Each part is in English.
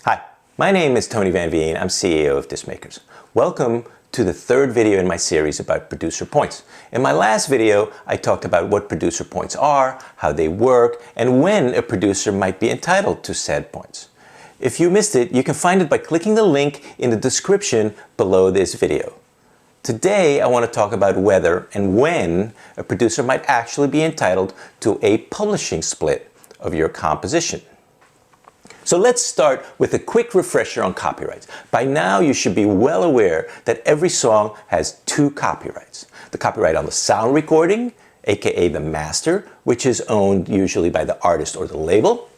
Hi, my name is Tony Van Veen. I'm CEO of Discmakers. Welcome to the third video in my series about producer points. In my last video, I talked about what producer points are, how they work, and when a producer might be entitled to said points. If you missed it, you can find it by clicking the link in the description below this video. Today, I want to talk about whether and when a producer might actually be entitled to a publishing split of your composition. So let's start with a quick refresher on copyrights. By now, you should be well aware that every song has two copyrights. The copyright on the sound recording, aka the master, which is owned usually by the artist or the label,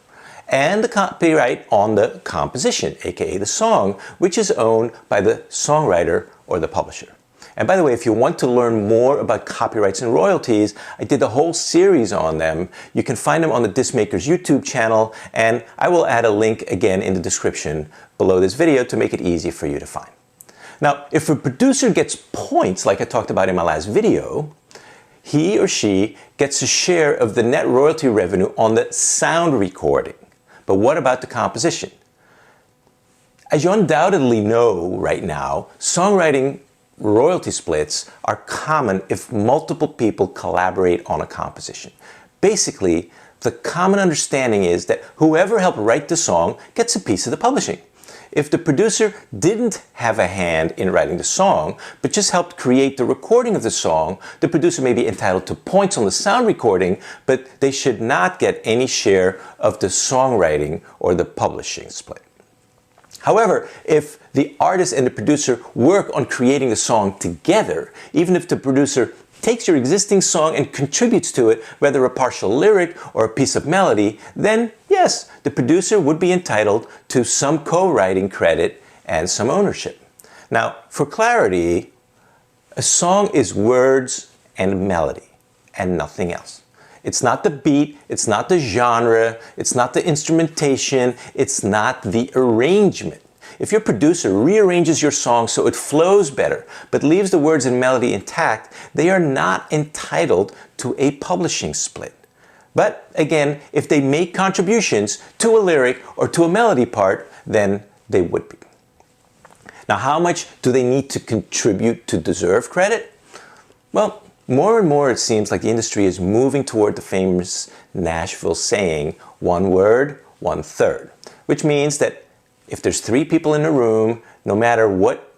and the copyright on the composition, aka the song, which is owned by the songwriter or the publisher. And by the way, if you want to learn more about copyrights and royalties, I did a whole series on them. You can find them on the Discmakers YouTube channel, and I will add a link again in the description below this video to make it easy for you to find. Now, if a producer gets points, like I talked about in my last video, he or she gets a share of the net royalty revenue on the sound recording. But what about the composition? As you undoubtedly know right now, songwriting royalty splits are common if multiple people collaborate on a composition. Basically, the common understanding is that whoever helped write the song gets a piece of the publishing. If the producer didn't have a hand in writing the song, but just helped create the recording of the song, the producer may be entitled to points on the sound recording, but they should not get any share of the songwriting or the publishing split. However, if the artist and the producer work on creating a song together, even if the producer takes your existing song and contributes to it, whether a partial lyric or a piece of melody, then yes, the producer would be entitled to some co-writing credit and some ownership. Now, for clarity, a song is words and melody and nothing else. It's not the beat, it's not the genre, it's not the instrumentation, it's not the arrangement. If your producer rearranges your song so it flows better, but leaves the words and melody intact, they are not entitled to a publishing split. But again, if they make contributions to a lyric or to a melody part, then they would be. Now, how much do they need to contribute to deserve credit? Well, more and more it seems like the industry is moving toward the famous Nashville saying, one word, one third, which means that if there's three people in a room, no matter what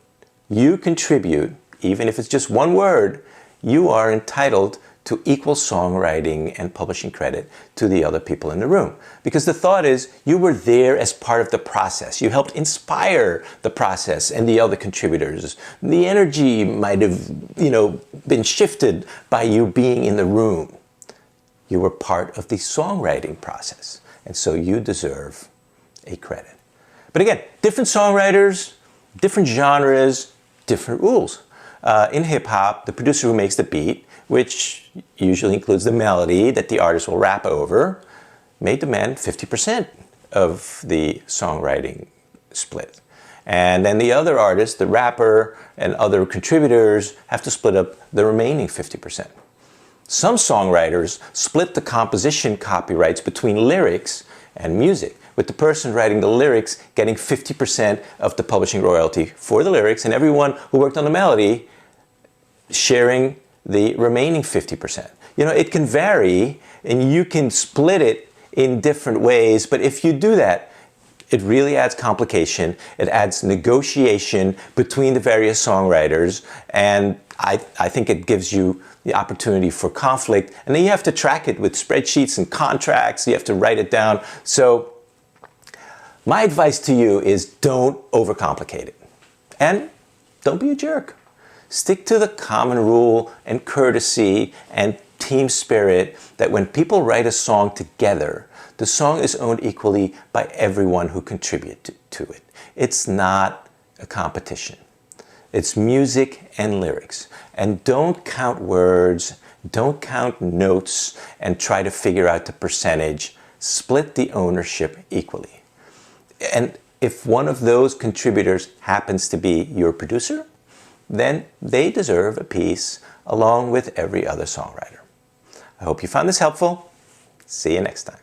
you contribute, even if it's just one word, you are entitled to equal songwriting and publishing credit to the other people in the room. Because the thought is you were there as part of the process. You helped inspire the process and the other contributors. The energy might have, been shifted by you being in the room. You were part of the songwriting process, and so you deserve a credit. But again, different songwriters, different genres, different rules. In hip-hop, the producer who makes the beat, which usually includes the melody that the artist will rap over, may demand 50% of the songwriting split. And then the other artist, the rapper, and other contributors have to split up the remaining 50%. Some songwriters split the composition copyrights between lyrics and music, with the person writing the lyrics getting 50% of the publishing royalty for the lyrics, and everyone who worked on the melody sharing the remaining 50%. It can vary, and you can split it in different ways, but if you do that, it really adds complication. It adds negotiation between the various songwriters, and I think it gives you the opportunity for conflict, and then you have to track it with spreadsheets and contracts. You have to write it down. So my advice to you is don't overcomplicate it, and don't be a jerk. Stick to the common rule and courtesy and team spirit that when people write a song together, the song is owned equally by everyone who contributed to it. It's not a competition. It's music and lyrics. And don't count words, don't count notes, and try to figure out the percentage. Split the ownership equally. And if one of those contributors happens to be your producer, then they deserve a piece along with every other songwriter. I hope you found this helpful. See you next time.